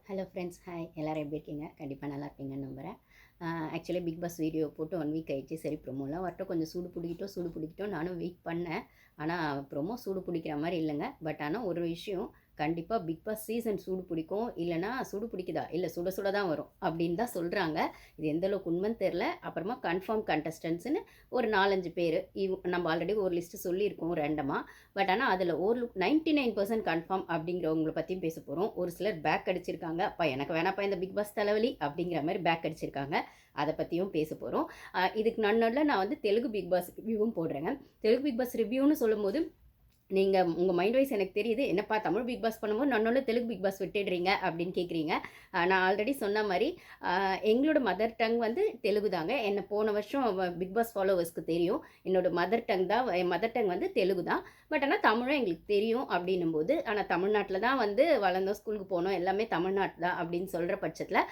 Hello friends, hi. எல்லோரும் எப்படி இருக்கீங்க? கண்டிப்பாக நல்லா இருப்பீங்கன்னு நம்புகிறேன். ஆக்சுவலி பிக் பாஸ் வீடியோ போட்டு 1 வீக் ஆயிடுச்சு. சரி, ப்ரொமோலாம் வரட்டும், கொஞ்சம் சூடு பிடிக்கட்டும் நானும் வெயிட் பண்ணேன். ஆனால் ப்ரொமோ சூடு பிடிக்கிற மாதிரி இல்லைங்க. பட் ஆனால் ஒரு விஷயம், கண்டிப்பாக பிக் பாஸ் சீசன் சூடு பிடிக்கும். இல்லைனா சூடு பிடிக்குதா, இல்லை சுட சுட தான் வரும் அப்படின்னு தான் சொல்கிறாங்க. இது எந்த அளவுக்கு உண்மைன்னு தெரில. அப்புறமா கன்ஃபார்ம் கண்டஸ்டன்ட்ஸ்னு ஒரு 4-5 பேர் நம்ம ஆல்ரெடி ஒரு லிஸ்ட்டு சொல்லியிருக்கோம் ரேண்டமாக. பட் ஆனால் அதில் ஒரு 99% கன்ஃபார்ம் அப்படிங்கிறவங்கள பற்றியும் பேச போகிறோம். ஒரு சிலர் பேக் அடிச்சிருக்காங்க, அப்பா எனக்கு வேணாப்பா இந்த பிக் பாஸ் தலைவலி அப்படிங்கிற மாதிரி பேக் அடிச்சிருக்காங்க. அதை பற்றியும் பேச போகிறோம். இதுக்கு நடுவில் நான் வந்து தெலுங்கு பிக் பாஸ் ரிவ்யூவும் போடுறேங்க. தெலுங்கு பிக் பாஸ் ரிவ்யூன்னு சொல்லும்போது நீங்கள் உங்கள் மைண்ட் வைஸ் எனக்கு தெரியுது, என்னப்பா தமிழ் பிக் பாஸ் பண்ணும்போது நன்னொன்று தெலுங்கு பிக் பாஸ் விட்டுடுறீங்க அப்படின்னு கேட்குறீங்க. நான் ஆல்ரெடி சொன்ன மாதிரி எங்களோட மதர் டங் வந்து தெலுங்கு தாங்க. என்னை போன வருஷம் பிக் பாஸ் ஃபாலோவர்ஸ்க்கு தெரியும், என்னோட மதர் டங் தான், என் மதர் டங் வந்து தெலுங்கு தான். பட் ஆனால் தமிழும் எங்களுக்கு தெரியும் அப்படின்னும் போது, ஆனால் தமிழ்நாட்டில் தான் வந்து வளர்ந்தோம், ஸ்கூலுக்கு போனோம், எல்லாமே தமிழ்நாட்டு தான் அப்படின்னு சொல்கிற பட்சத்தில்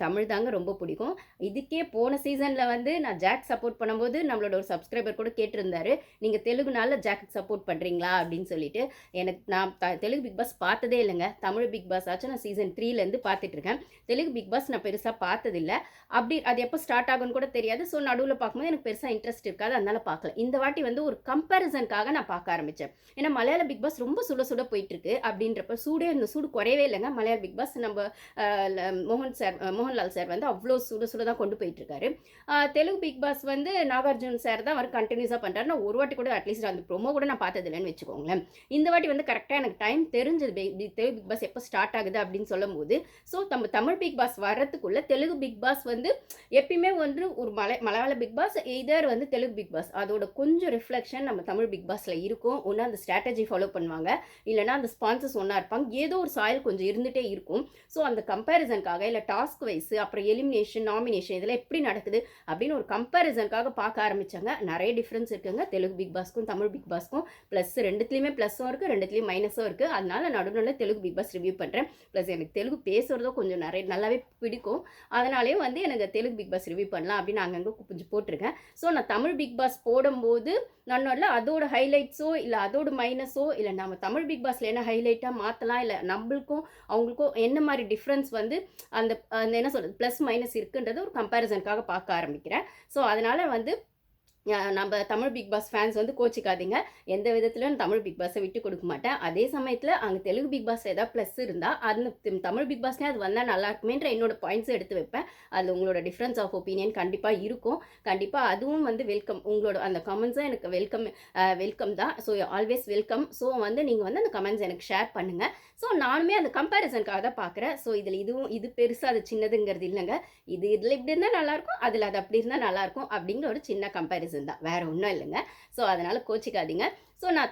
தமிழ் தாங்க ரொம்ப பிடிக்கும். இதுக்கே போன சீசனில் வந்து நான் ஜாக் சப்போர்ட் பண்ணும்போது நம்மளோட ஒரு சப்ஸ்கிரைபர் கூட கேட்டிருந்தாரு, நீங்கள் தெலுங்குனால ஜாக்கு சப்போர்ட் பண்ணுறீங்களா அப்படின்னு சொல்லிட்டு. நான் தெலுங்கு பிக் பாஸ் பார்த்ததே இல்லைங்க. தமிழ் பிக் பாஸ் ஆச்சும் நான் சீசன் 3லேருந்து பார்த்துட்டு இருக்கேன். தெலுங்கு பிக் பாஸ் நான் பெருசாக பார்த்ததில்லை. அப்படி அது எப்போ ஸ்டார்ட் ஆகும்னு கூட தெரியாது. ஸோ நடுவில் பார்க்கும்போது எனக்கு பெருசாக இன்ட்ரெஸ்ட் இருக்காது, அதனால பார்க்கல. இந்த வாட்டி வந்து ஒரு கம்பேரிசனுக்காக நான் பார்க்க ஆரம்பித்தேன். ஏன்னா மலையாள பிக் பாஸ் ரொம்ப சுட சுட போயிட்டு இருக்கு. அப்படின்றப்ப இந்த சூடு குறையவே இல்லைங்க. மலையாள பிக் பாஸ் நம்ம மோகன்லால் சார் வந்து அவ்வளோ சுட சுட தான் கொண்டு போயிட்டு இருக்காரு. தெலுங்கு பிக் பாஸ் வந்து நாகார்ஜுன் சார் தான் அவர் கண்டினியூஸாக பண்ணுறாரு. நான் ஒரு வாட்டி கூட அட்லீஸ்ட் அந்த ப்ரோமோ கூட நான் பார்த்ததில்லைன்னு வச்சுக்கோங்களேன். இந்த வாட்டி வந்து கரெக்டாக எனக்கு டைம் தெரிஞ்சது தெலுங்கு பிக் பாஸ் எப்போ ஸ்டார்ட் ஆகுது அப்படின்னு சொல்லும் போது. ஸோ நம்ம தமிழ் பிக் பாஸ் வர்றதுக்குள்ள தெலுங்கு பிக் பாஸ் வந்து எப்பயுமே வந்து ஒரு மலையாள பிக் பாஸ் இதர் வந்து தெலுங்கு பிக் பாஸ் அதோட கொஞ்சம் ரிஃப்ளெக்ஷன் நம்ம தமிழ் பிக் பாஸில் இருக்கும். ஒன்று அந்த ஸ்ட்ராட்டஜி ஃபாலோ பண்ணுவாங்க, இல்லைனா அந்த ஸ்பான்சர்ஸ் ஒன்றா இருப்பாங்க, ஏதோ ஒரு சாயல் கொஞ்சம் இருந்துகிட்டே இருக்கும். ஸோ அந்த கம்பேரிசனுக்காக, இல்லை டாஸ்க் வைஸ், அப்புறம் எலிமினேஷன், நாமினேஷன் இதெல்லாம் எப்படி நடக்குது அப்படின்னு ஒரு கம்பேரிசனுக்காக பார்க்க ஆரம்பித்தாங்க. நிறைய டிஃப்ரென்ஸ் இருக்குங்க தெலுங்கு பிக் பாஸ்க்கும் தமிழ் பிக் பாஸ்க்கும். ப்ளஸ் ரெண்டுத்துலேயுமே ப்ளஸ்ஸும் இருக்குது, ரெண்டுத்துலேயும் மைனஸும் இருக்குது. அதனால நடுவில் தெலுங்கு பிக் பாஸ் ரிவ்யூ பண்ணுறேன். ப்ளஸ் எனக்கு தெலுங்கு பேசுகிறதோ கொஞ்சம் நல்லாவே பிடிக்கும். அதனாலே வந்து எனக்கு தெலுங்கு பிக் பாஸ் ரிவ்யூ பண்ணலாம் அப்படின்னு அங்கங்கே கொஞ்சம் போட்டிருக்கேன். ஸோ நான் தமிழ் பிக் பாஸ் போடும்போது நன்னோட அதோட ஹைலைட்ஸோ, இல்லை அதோட மைனஸோ, இல்லை நம்ம தமிழ் பிக் பாஸில் என்ன ஹைலைட்டாக மாற்றலாம், இல்லை நம்மளுக்கும் அவங்களுக்கும் என்ன மாதிரி டிஃப்ரென்ஸ் வந்து அந்த என்ன சொல்கிறது ப்ளஸ் மைனஸ் இருக்குன்றது ஒரு கம்பேரிசனுக்காக பார்க்க ஆரம்பிக்கிறேன். ஸோ அதனால் வந்து நம்ம தமிழ் பிக் பாஸ் ஃபேன்ஸ் வந்து கோச்சிக்காதீங்க. எந்த விதத்துலையும் தமிழ் பிக் பாஸை விட்டு கொடுக்க மாட்டேன். அதே சமயத்தில் அங்கே தெலுங்கு பிக் பாஸ் ஏதாவது ப்ளஸ் இருந்தால் அந்த தமிழ் பிக் பாஸ்லேயே அது வந்தால் நல்லா இருக்குமேன்ற என்னோட பாயிண்ட்ஸை எடுத்து வைப்பேன். அதில் உங்களோட டிஃப்ரென்ஸ் ஆஃப் ஒப்பீனியன் கண்டிப்பாக இருக்கும். கண்டிப்பாக அதுவும் வந்து வெல்கம். உங்களோட அந்த கமெண்ட்ஸும் எனக்கு வெல்கம் தான். So always welcome. ஸோ வந்து நீங்கள் வந்து அந்த கமெண்ட்ஸ் எனக்கு ஷேர் பண்ணுங்கள். ஸோ நானுமே அந்த கம்பேரிசனுக்காக தான் பார்க்குறேன். ஸோ இதில் இது பெருசாக அது சின்னதுங்கிறது இல்லைங்க. இதில் இப்படி இருந்தால் நல்லாயிருக்கும், அதில் அது அப்படி இருந்தால் நல்லாயிருக்கும் அப்படிங்கிற ஒரு சின்ன கம்பேரிசன் தான், வேற ஒன்றும் இல்லைங்க. ஸோ அதனால் கோச்சிக்காதீங்க. ஸோ நான்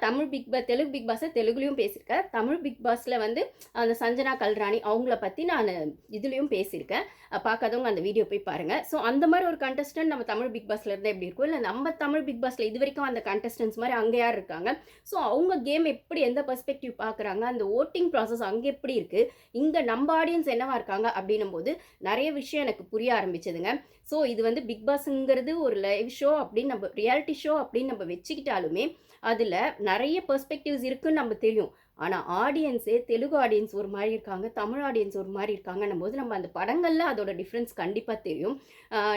தெலுங்கு பிக் பாஸை தெலுங்குலையும் பேசியிருக்கேன். தமிழ் பிக் பாஸில் வந்து அந்த சஞ்சனா கல்ராணி அவங்கள பற்றி நான் இதுலேயும் பேசியிருக்கேன். பார்க்காதவங்க அந்த வீடியோ போய் பாருங்கள். ஸோ அந்த மாதிரி ஒரு கண்டஸ்டன்ட் நம்ம தமிழ் பிக் பாஸில் இருந்தால் எப்படி இருக்கும், இல்லை நம்ம தமிழ் பிக் பாஸில் இது வரைக்கும் அந்த கண்டஸ்டன்ஸ் மாதிரி அங்கே யார் இருக்காங்க, ஸோ அவங்க கேம் எப்படி எந்த பெர்ஸ்பெக்டிவ் பார்க்குறாங்க, அந்த ஓட்டிங் ப்ராசஸ் அங்கே எப்படி இருக்குது, இங்கே நம்ம ஆடியன்ஸ் என்னவா இருக்காங்க அப்படின்னும் போது நிறைய விஷயம் எனக்கு புரிய ஆரம்பிச்சதுங்க. ஸோ இது வந்து பிக் பாஸுங்கிறது ஒரு லைவ் ஷோ அப்படின்னு நம்ம ரியாலிட்டி ஷோ அப்படின்னு நம்ம வச்சுக்கிட்டாலுமே அதில் நிறைய பெர்ஸ்பெக்டிவ்ஸ் இருக்குன்னு நம்ம தெரியும். ஆனால் ஆடியன்ஸே தெலுங்கு ஆடியன்ஸ் ஒரு மாதிரி இருக்காங்க, தமிழ் ஆடியன்ஸ் ஒரு மாதிரி இருக்காங்கன்னும் போது நம்ம அந்த படங்களில் அதோட டிஃப்ரென்ஸ் கண்டிப்பாக தெரியும்.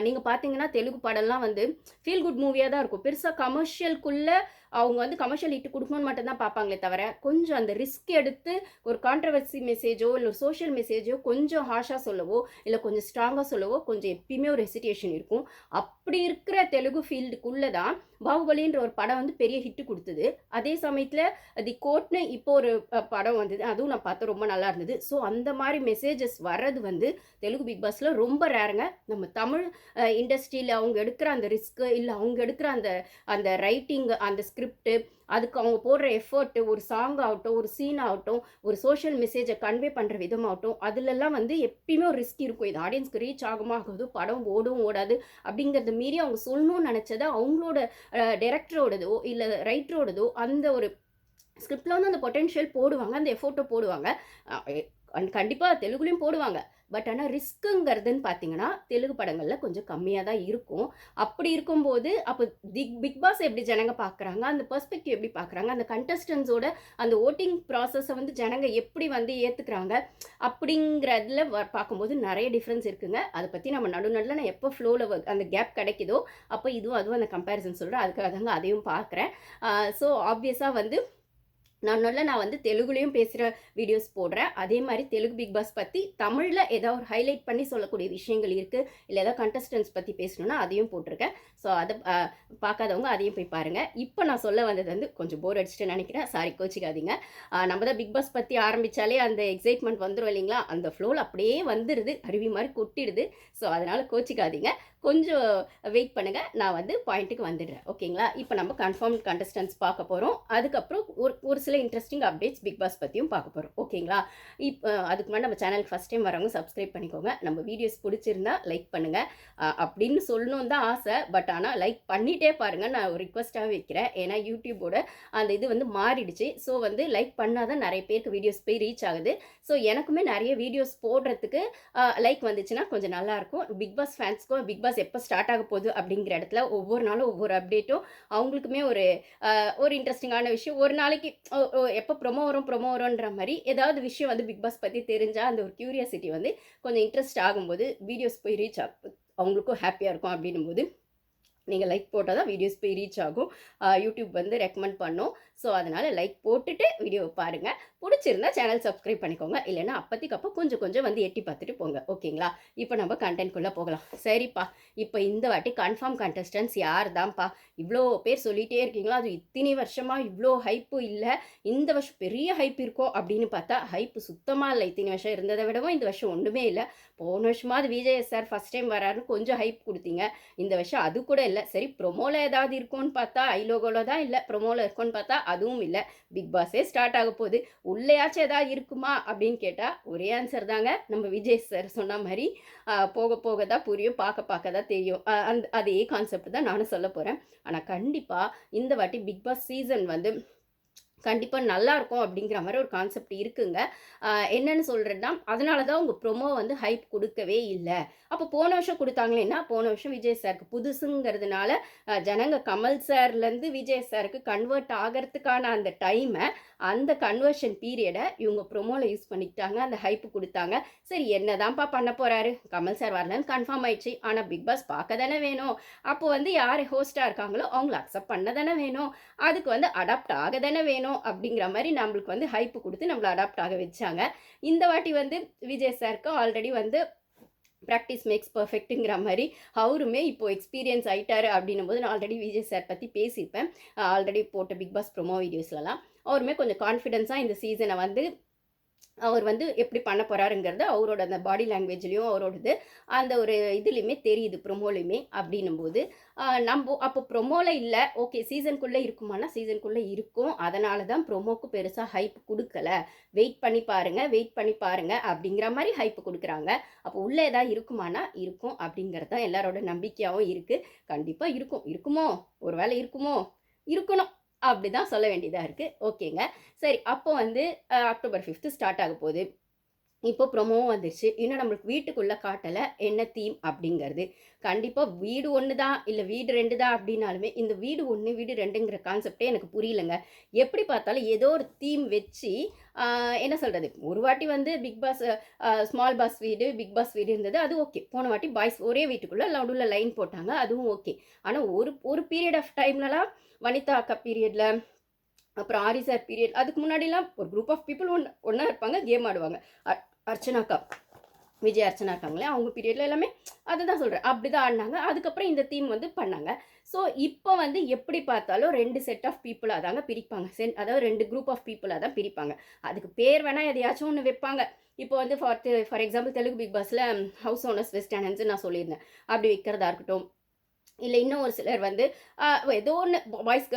நீங்கள் பார்த்தீங்கன்னா தெலுங்கு படம்லாம் வந்து ஃபீல் குட் மூவியாக தான் இருக்கும். பெருசாக கமர்ஷியலுக்குள்ளே அவங்க வந்து கமர்ஷியல் ஹிட் கொடுக்கணும்னு மட்டும்தான் பார்ப்பாங்களே தவிர, கொஞ்சம் அந்த ரிஸ்க் எடுத்து ஒரு கான்ட்ரவர்சி மெசேஜோ, இல்லை ஒரு சோஷியல் மெசேஜோ கொஞ்சம் ஹாஷாக சொல்லவோ, இல்லை கொஞ்சம் ஸ்ட்ராங்காக சொல்லவோ கொஞ்சம் எப்பயுமே ஒரு ஹெசிடேஷன் இருக்கும். அப்படி இருக்கிற தெலுங்கு ஃபீல்டுக்குள்ளே தான் பாகுபலின்ற ஒரு படம் வந்து பெரிய ஹிட்டு கொடுத்தது. அதே சமயத்தில் தி கோட்னு இப்போ ஒரு படம் வந்தது, அதுவும் நான் பார்த்தேன், ரொம்ப நல்லா இருந்தது. ஸோ அந்த மாதிரி மெசேஜஸ் வர்றது வந்து தெலுங்கு பிக் பாஸில் ரொம்ப ரேருங்க. நம்ம தமிழ் இண்டஸ்ட்ரியில் அவங்க எடுக்கிற அந்த ரிஸ்க்கு, இல்லை அவங்க எடுக்கிற அந்த ரைட்டிங், அந்த ஸ்கிரிப்டு, அதுக்கு அவங்க போடுற எஃபர்ட்டு, ஒரு சாங் ஆகட்டும், ஒரு சீன் ஆகட்டும், ஒரு சோஷியல் மெசேஜை கன்வே பண்ணுற விதமாகட்டும், அதுலெல்லாம் வந்து எப்பயுமே ஒரு ரிஸ்க் இருக்கும். இது ஆடியன்ஸ்க்கு ரீச் ஆகுமா ஆகுது, படம் ஓடும் ஓடாது அப்படிங்கிறத மீறி அவங்க சொல்லணும்னு நினச்சதை அவங்களோட டைரக்டரோடதோ இல்லை ரைட்டரோடதோ அந்த ஒரு ஸ்கிரிப்டில் வந்து அந்த பொட்டென்ஷியல் போடுவாங்க, அந்த எஃபோர்ட்டை போடுவாங்க. கண்டிப்பாக தெலுங்குலையும் போடுவாங்க. பட் ஆனால் ரிஸ்க்குங்கிறதுன்னு பார்த்தீங்கன்னா தெலுங்கு படங்களில் கொஞ்சம் கம்மியாக தான் இருக்கும். அப்படி இருக்கும்போது அப்போ பிக் பாஸ் எப்படி ஜனங்க பார்க்குறாங்க, அந்த பெர்ஸ்பெக்டிவ் எப்படி பார்க்குறாங்க, அந்த கண்டஸ்டன்ஸோட அந்த ஓட்டிங் ப்ராசஸை வந்து ஜனங்க எப்படி வந்து ஏற்றுக்கிறாங்க அப்படிங்கிறதுல பார்க்கும்போது நிறைய டிஃப்ரென்ஸ் இருக்குங்க. அதை பற்றி நம்ம நடுநடுல நான் எப்போ ஃப்ளோவில் அந்த கேப் கிடைக்குதோ அப்போ இதுவும் அதுவும் அந்த கம்பேரிசன் சொல்கிறேன். அதுக்காக தாங்க அதையும் பார்க்குறேன். ஸோ ஆப்வியஸாக வந்து நான் வந்து தெலுங்குலேயும் பேசுகிற வீடியோஸ் போடுறேன். அதே மாதிரி தெலுங்கு பிக் பாஸ் பற்றி தமிழில் ஏதாவது ஒரு ஹைலைட் பண்ணி சொல்லக்கூடிய விஷயங்கள் இருக்குது, இல்லை ஏதாவது கண்டஸ்டன்ஸ் பற்றி பேசணுன்னா அதையும் போட்டிருக்கேன். ஸோ அதை பார்க்காதவங்க அதையும் போய் பாருங்கள். இப்போ நான் சொல்ல வந்தது வந்து கொஞ்சம் போர் அடிச்சுட்டு நினைக்கிறேன், சாரி கோச்சிக்காதீங்க. நம்ம தான் பிக் பாஸ் பற்றி ஆரம்பித்தாலே அந்த எக்ஸைட்மெண்ட் வந்துடும் இல்லைங்களா, அந்த ஃப்ளோவில் அப்படியே வந்துடுது, அருவி மாதிரி கொட்டிடுது. ஸோ அதனால் கோச்சிக்காதீங்க, கொஞ்சம் வெயிட் பண்ணுங்கள், நான் வந்து பாயிண்ட்டுக்கு வந்துடுறேன். ஓகேங்களா? இப்போ நம்ம கன்ஃபார்ம் கண்டஸ்டன்ஸ் பார்க்க போகிறோம். அதுக்கப்புறம் ஒரு சில இன்ட்ரெஸ்டிங் அப்டேட்ஸ் பிக் பாஸ் பற்றியும் பார்க்க போகிறோம். ஓகேங்களா? அதுக்கு முன்னாடி நம்ம சேனலுக்கு ஃபஸ்ட் டைம் வரவங்க சப்ஸ்கிரைப் பண்ணிக்கோங்க. நம்ம வீடியோஸ் பிடிச்சிருந்தா லைக் பண்ணுங்கள் அப்படின்னு சொல்லணும் தான் ஆசை. பட் ஆனால் லைக் பண்ணிகிட்டே பாருங்கள், நான் ஒரு ரிக்வஸ்ட்டாக வைக்கிறேன். ஏன்னா யூடியூபோட அந்த இது வந்து மாறிடுச்சு. ஸோ வந்து லைக் பண்ணால் தான் நிறைய பேருக்கு வீடியோஸ் போய் ரீச் ஆகுது. ஸோ எனக்குமே நிறைய வீடியோஸ் போடுறதுக்கு லைக் வந்துச்சுன்னா கொஞ்சம் நல்லாயிருக்கும். பிக் பாஸ் ஃபேன்ஸ்க்கும் பிக் பாஸ் எப்போ ஸ்டார்ட் ஆக போகுது அப்படிங்கிற இடத்துல ஒவ்வொரு நாளும் ஒவ்வொரு அப்டேட்டும் அவங்களுக்குமே ஒரு இன்ட்ரெஸ்டிங்கான விஷயம். ஒரு நாளைக்கு எப்போ ப்ரொமோ வரும்ன்ற மாதிரி ஏதாவது விஷயம் வந்து பிக் பாஸ் பற்றி தெரிஞ்சால் அந்த ஒரு க்யூரியாசிட்டி வந்து கொஞ்சம் இன்ட்ரெஸ்ட் ஆகும்போது வீடியோஸ் போய் ரீச் ஆகும், அவங்களுக்கும் ஹாப்பியாக இருக்கும். அப்படின்னும் போது நீங்கள் லைக் போட்டால் தான் வீடியோஸ் போய் ரீச் ஆகும், யூடியூப் வந்து ரெக்கமெண்ட் பண்ணும். ஸோ அதனால் லைக் போட்டுட்டு வீடியோவை பாருங்கள். பிடிச்சிருந்தா சேனல் சப்ஸ்கிரைப் பண்ணிக்கோங்க, இல்லைன்னா அப்போதைக்கு கொஞ்சம் கொஞ்சம் வந்து எட்டி பார்த்துட்டு போங்க. ஓகேங்களா? இப்போ நம்ம கண்டென்ட்குள்ளே போகலாம். சரிப்பா, இப்போ இந்த வாட்டி கன்ஃபார்ம் கண்டஸ்டன்ஸ் யார் தான்ப்பா? இவ்வளோ பேர் சொல்லிகிட்டே இருக்கீங்களா, அது இத்தனை வருஷமாக இவ்வளோ ஹைப்பு இல்லை, இந்த வருஷம் பெரிய ஹைப் இருக்கும் அப்படின்னு பார்த்தா ஹைப்பு சுத்தமாக இல்லை. இத்தனை வருஷம் இருந்ததை விடவும் இந்த வருஷம் ஒன்றுமே இல்லை. போன வருஷமாவது விஜய் சார் ஃபஸ்ட் டைம் வராருன்னு கொஞ்சம் ஹைப் கொடுத்தீங்க, இந்த வருஷம் அது கூட இல்லை. சரி, ப்ரொமோவில் ஏதாவது இருக்கும்னு பார்த்தா ஐலோகோவில் தான் இல்லை, ப்ரொமோவில் இருக்கும்னு பார்த்தா அதுவும் இல்லை. பிக் பாஸே ஸ்டார்ட் ஆக போகுது, உள்ளேயாச்சும் ஏதாவது இருக்குமா அப்படின்னு கேட்டால் ஒரே ஆன்சர் தாங்க, நம்ம விஜய் சார் சொன்ன மாதிரி போக போக தான் புரியும், பார்க்க தான் தெரியும். அதே கான்செப்ட் தான் நானும் சொல்ல போகிறேன். ஆனால் கண்டிப்பாக இந்த வாட்டி பிக் பாஸ் சீசன் வந்து கண்டிப்பாக நல்லாயிருக்கும் அப்படிங்கிற மாதிரி ஒரு கான்செப்ட் இருக்குங்க. என்னென்னு சொல்கிறேன்னா, அதனால தான் உங்கள் ப்ரொமோ வந்து ஹைப் கொடுக்கவே இல்லை. அப்போ போன வருஷம் கொடுத்தாங்களேன்னா, போன வருஷம் விஜய் சாருக்கு புதுசுங்கிறதுனால ஜனங்க கமல் சார்லேருந்து விஜய் சாருக்கு கன்வெர்ட் ஆகிறதுக்கான அந்த டைமை, அந்த கன்வர்ஷன் பீரியடை இவங்க ப்ரொமோவில் யூஸ் பண்ணிக்கிட்டாங்க, அந்த ஹைப்பு கொடுத்தாங்க. சரி, என்ன தான்ப்பா பண்ண போகிறாரு, கமல் சார் வரலன்னு கன்ஃபார்ம் ஆயிடுச்சு. ஆனால் பிக் பாஸ் பார்க்க தானே வேணும், அப்போ வந்து யார் ஹோஸ்ட்டாக இருக்காங்களோ அவங்கள அக்செப்ட் பண்ண தானே வேணும், அதுக்கு வந்து அடாப்ட் ஆக தானே வேணும் அப்படிங்கிற மாதிரி நம்மளுக்கு வந்து ஹைப்பு கொடுத்து நம்மளை அடாப்ட் ஆக வச்சாங்க. இந்த வாட்டி வந்து விஜய் சாருக்கு ஆல்ரெடி வந்து ப்ராக்டிஸ் மேக்ஸ் பர்ஃபெக்ட்டுங்கிற மாதிரி அவருமே இப்போது எக்ஸ்பீரியன்ஸ் ஆகிட்டாரு. அப்படின்னும் போது நான் ஆல்ரெடி விஜய் சார் பற்றி பேசியிருப்பேன், ஆல்ரெடி போட்ட பிக் பாஸ் ப்ரொமோ வீடியோஸ்லலாம். அவருமே கொஞ்சம் கான்ஃபிடென்ஸாக இந்த சீசனை வந்து அவர் வந்து எப்படி பண்ண போகிறாருங்கிறது அவரோட அந்த பாடி லாங்குவேஜ்லேயும் அவரோடது அந்த ஒரு இதுலேயுமே தெரியுது, ப்ரொமோலையுமே. அப்படின்னும் போது நம்ம அப்போ ப்ரொமோவில் இல்லை, ஓகே சீசனுக்குள்ளே இருக்குமானா சீசனுக்குள்ளே இருக்கும், அதனால தான் ப்ரொமோக்கு பெருசாக ஹைப் கொடுக்கல, வெயிட் பண்ணி பாருங்கள் அப்படிங்கிற மாதிரி ஹைப்பு கொடுக்குறாங்க. அப்போ உள்ளே ஏதாவது இருக்குமானா இருக்கும் அப்படிங்கிறது தான் எல்லாரோட நம்பிக்கையாகவும் இருக்குது. கண்டிப்பாக இருக்குமோ, ஒரு வேளை இருக்கணும் அப்படி தான் சொல்ல வேண்டியதாக இருக்குது. ஓகேங்க, சரி. அப்போ வந்து அக்டோபர் 5 ஸ்டார்ட் ஆக போகுது. இப்போ ப்ரொமோவும் வந்துருச்சு. இன்னும் நம்மளுக்கு வீட்டுக்குள்ளே காட்டலை என்ன தீம் அப்படிங்கிறது. கண்டிப்பாக வீடு 1 தான் இல்லை வீடு 2 தான் அப்படின்னாலுமே இந்த வீடு 1 வீடு 2ங்கிற கான்செப்டே எனக்கு புரியலைங்க. எப்படி பார்த்தாலும் ஏதோ ஒரு தீம் வச்சு என்ன சொல்கிறது, ஒரு வாட்டி வந்து பிக் பாஸ் ஸ்மால் பாஸ் வீடு, பிக் பாஸ் வீடு இருந்தது, அது ஓகே. போன வாட்டி பாய்ஸ் ஒரே வீட்டுக்குள்ளே நடுவில் லைன் போட்டாங்க, அதுவும் ஓகே. ஆனால் ஒரு பீரியட் ஆஃப் டைம்லலாம் வனிதா அக்கா பீரியடில், அப்புறம் ஆரி சார் பீரியட், அதுக்கு முன்னாடிலாம் ஒரு குரூப் ஆஃப் பீப்புள் ஒன்றா இருப்பாங்க, கேம் ஆடுவாங்க. அர்ச்சனாக்கா, விஜய் அர்ச்சனா இருக்காங்களே, அவங்க பீரியடில் எல்லாமே அதை தான் சொல்கிறேன், அப்படி தான் ஆடினாங்க. அதுக்கப்புறம் இந்த தீம் வந்து பண்ணாங்க. ஸோ இப்போ வந்து எப்படி பார்த்தாலும் 2 செட் ஆஃப் பீப்புளாக தாங்க பிரிப்பாங்க, அதாவது 2 குரூப் ஆஃப் பீப்புளாக தான் பிரிப்பாங்க. அதுக்கு பேர் வேணால் எதையாச்சும் ஒன்று வைப்பாங்க. இப்போ வந்து ஃபார் எக்ஸாம்பிள் தெலுங்கு பிக் பாஸில் ஹவுஸ் ஓனர்ஸ் வெஸ்ட் டெனன்ட்ஸ் நான் சொல்லியிருந்தேன், அப்படி வைக்கிறதா இருக்கட்டும். இல்ல இன்னும் ஒரு சிலர் வந்து ஏதோ ஒண்ணு பாய்ஸ்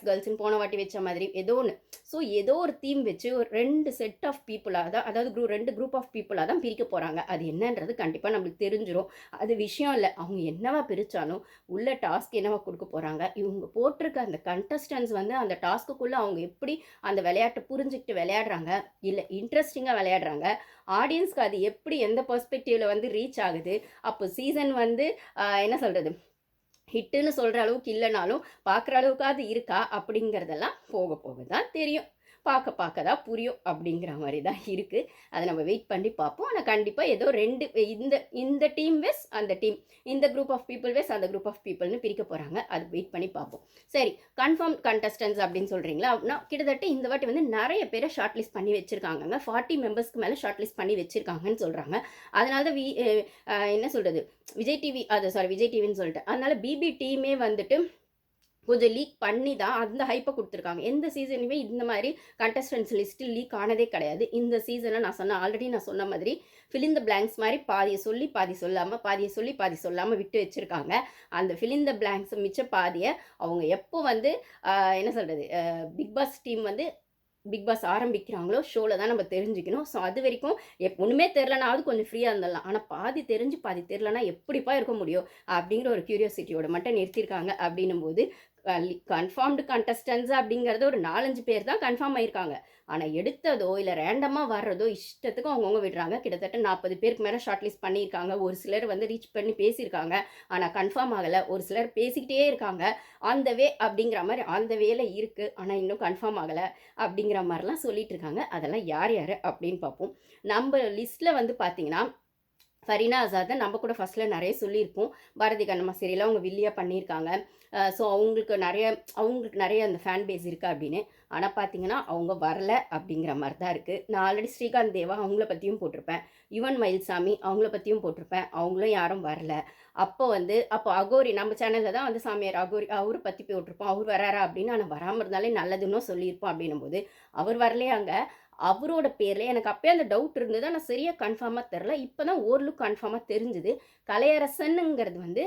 கேர்ள்ஸ்ன்னு போன வாட்டி வச்ச மாதிரி ஏதோ ஒண்ணு. ஸோ ஏதோ ஒரு தீம் வச்சு ஒரு 2 செட் ஆஃப் பீப்பிளா தான் அதாவது 2 குரூப் ஆஃப் பீப்பிளா தான் பிரிக்க போறாங்க. அது என்னன்றது கண்டிப்பா நம்மளுக்கு தெரிஞ்சிரும். அது விஷயம் இல்ல. அவங்க என்னவா பிரிச்சாலும் உள்ள டாஸ்க் என்னவா குடுக்க போறாங்க. இவங்க போட்டிருக்க அந்த கண்டஸ்டன்ட்ஸ் வந்து அந்த டாஸ்க்குக்குள்ள அவங்க எப்படி அந்த விளையாட்ட புரிஞ்சுகிட்டு விளையாடுறாங்க, இல்ல இன்ட்ரஸ்டிங்கா விளையாடுறாங்க. ஆடியன்ஸ்க்கு அது எப்படி எந்த பெர்ஸ்பெக்டிவ்ல வந்து ரீச் ஆகுது. அப்போ சீசன் வந்து என்ன சொல்றது? ஹிட்டுன்னு சொல்கிற அளவுக்கு இல்லைனாலும் பார்க்குற அளவுக்காவது இருக்கா அப்படிங்கிறதெல்லாம் போக போக தான் தெரியும். பார்க்க பார்க்க தான் புரியும் அப்படிங்கிற மாதிரி தான் இருக்குது. அதை நம்ம வெயிட் பண்ணி பார்ப்போம். ஆனால் கண்டிப்பாக ஏதோ 2 இந்த இந்த டீம் வெஸ் அந்த டீம், இந்த குரூப் ஆஃப் பீப்புள் வெஸ் அந்த குரூப் ஆஃப் பீப்புள்னு பிரிக்க போகிறாங்க. அது வெயிட் பண்ணி பார்ப்போம். சரி, கன்ஃபார்ம் கண்டஸ்டன்ஸ் அப்படின்னு சொல்கிறீங்களா? அப்படின்னா கிட்டத்தட்ட இந்த வாட்டி வந்து நிறைய பேரை ஷார்ட் லிஸ்ட் பண்ணி வச்சுருக்காங்கங்க. 40 மெம்பர்ஸ்க்கு மேலே ஷார்ட் லிஸ்ட் பண்ணி வச்சுருக்காங்கன்னு சொல்கிறாங்க. அதனால தான் என்ன சொல்கிறது, விஜய் டிவி விஜய் டிவின்னு சொல்லிட்டு அதனால பிபி டீமே வந்துட்டு கொஞ்சம் லீக் பண்ணி தான் அந்த ஹைப்பை கொடுத்துருக்காங்க. எந்த சீசனுமே இந்த மாதிரி கண்டஸ்டன்ஸ் லிஸ்ட்டு லீக் ஆனதே கிடையாது. இந்த சீசனை ஆல்ரெடி நான் சொன்ன மாதிரி ஃபில் இன் த பிளாங்க்ஸ் மாதிரி பாதியை சொல்லி பாதி சொல்லாமல், பாதியை சொல்லி பாதி சொல்லாமல் விட்டு வச்சுருக்காங்க. அந்த ஃபில் இன் த பிளாங்க்ஸ் மிச்ச பாதியை அவங்க எப்போ வந்து என்ன சொல்கிறது, பிக் பாஸ் டீம் வந்து பிக் பாஸ் ஆரம்பிக்கிறாங்களோ ஷோவில் தான் நம்ம தெரிஞ்சுக்கணும். ஸோ அது வரைக்கும் ஒன்றுமே தெரிலனாவது கொஞ்சம் ஃப்ரீயாக இருந்துடலாம். ஆனால் பாதி தெரிஞ்சு பாதி தெரிலனா எப்படிப்பா இருக்க முடியும் அப்படிங்கிற ஒரு க்யூரியாசிட்டியோட மட்டும் நிறுத்தியிருக்காங்க. அப்படின்னும் போது கன்ஃபார்ம்டு கண்டஸ்டன்ஸ் அப்படிங்கிறது ஒரு 4-5 பேர் தான் கன்ஃபார்ம் ஆயிருக்காங்க. ஆனால் எடுத்ததோ இல்லை ரேண்டமாக வர்றதோ இஷ்டத்துக்கும் அவங்கவுங்க விடுறாங்க. கிட்டத்தட்ட 40 பேருக்கு மேலே ஷார்ட் லிஸ்ட் பண்ணியிருக்காங்க. ஒரு சிலர் வந்து ரீச் பண்ணி பேசியிருக்காங்க. ஆனால் கன்ஃபார்ம் ஆகலை. ஒரு சிலர் பேசிக்கிட்டே இருக்காங்க. அந்த வே அப்படிங்கிற மாதிரி அந்த வேல இருக்குது. ஆனால் இன்னும் கன்ஃபார்ம் ஆகலை அப்படிங்கிற மாதிரிலாம் சொல்லிட்டு இருக்காங்க. அதெல்லாம் யார் யார் அப்படின்னு பார்ப்போம். நம்ம லிஸ்ட்டில் வந்து பார்த்தீங்கன்னா ஃபரீனா ஆசாத்தை நம்ம கூட ஃபஸ்ட்டில் நிறைய சொல்லியிருப்போம். பாரதி கண்ணம்மா சீரியலில் அவங்க வில்லியாக பண்ணியிருக்காங்க. ஸோ அவங்களுக்கு நிறைய அந்த ஃபேன் பேஸ் இருக்குது அப்படின்னு. ஆனால் பார்த்தீங்கன்னா அவங்க வரல அப்படிங்கிற மாதிரி தான் இருக்குது. நான் ஆல்ரெடி ஸ்ரீகாந்த் தேவா அவங்கள பற்றியும் போட்டிருப்பேன். யுவன் மயில்சாமி அவங்கள பற்றியும் போட்டிருப்பேன். அவங்களும் யாரும் வரல. அப்போ அகோரி நம்ம சேனலில் தான் வந்து சாமியார் அகோரி அவரை பற்றி போட்டிருப்போம். அவர் வராரா அப்படின்னு. ஆனால் வராமல் இருந்தாலே நல்லதுன்னு சொல்லியிருப்போம். அப்படின்னும் போது அவர் வரலையாங்க. அவரோட பேரில் எனக்கு அப்பயே அந்த டவுட் இருந்தது. ஆனால் சரியாக கன்ஃபார்மாக தெரில. இப்போ தான் ஓரளவுக்கு கன்ஃபார்மாக தெரிஞ்சுது. கலையரசனுங்கிறது வந்து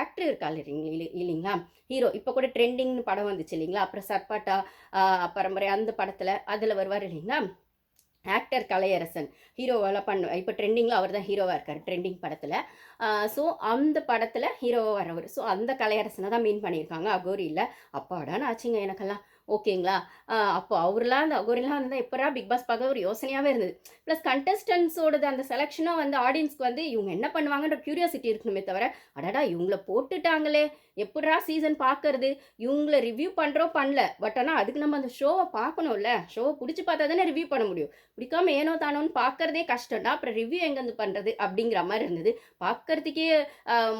ஆக்டர் இருக்காள் இல்லைங்களா, ஹீரோ. இப்போ கூட ட்ரெண்டிங்னு படம் வந்துச்சு இல்லைங்களா, அப்புறம் சர்பாட்டா பரம்பரை அந்த படத்தில் அதில் வருவார் இல்லைங்களா, ஆக்டர் கலையரசன். ஹீரோவெல்லாம் இப்போ ட்ரெண்டிங்கில் அவர் தான் ஹீரோவாக இருக்கார் ட்ரெண்டிங் படத்தில். ஸோ அந்த படத்தில் ஹீரோவாக வரவர். ஸோ அந்த கலையரசனை தான் மீன் பண்ணியிருக்காங்க, அகோரியில். அப்பாடான்னு ஆச்சுங்க எனக்கெல்லாம். ஓகேங்களா, அப்போ அவர்லாம் அந்த அகோரிலாம் வந்து எப்படா பிக் பாஸ் பார்க்க ஒரு யோசனையாகவே இருந்தது. ப்ளஸ் கண்டஸ்டன்ஸோடது அந்த செலெக்ஷனாக வந்து ஆடியன்ஸ்க்கு வந்து இவங்க என்ன பண்ணுவாங்கன்ற க்யூரியாசிட்டி இருக்கணுமே தவிர, அடடா இவங்கள போட்டுட்டாங்களே எப்படா சீசன் பார்க்கறது, இவங்கள ரிவ்யூ பண்ணுறோம் பண்ணல. பட் ஆனால் அதுக்கு நம்ம அந்த ஷோவை பார்க்கணும்ல. ஷோவை பிடிச்சி பார்த்தா தானே ரிவ்யூ பண்ண முடியும். பிடிக்காம ஏனோ தானோன்னு பார்க்கறதே கஷ்டம்டா, அப்புறம் ரிவ்யூ எங்கேருந்து பண்ணுறது அப்படிங்கிற மாதிரி இருந்தது. பார்க்கறதுக்கே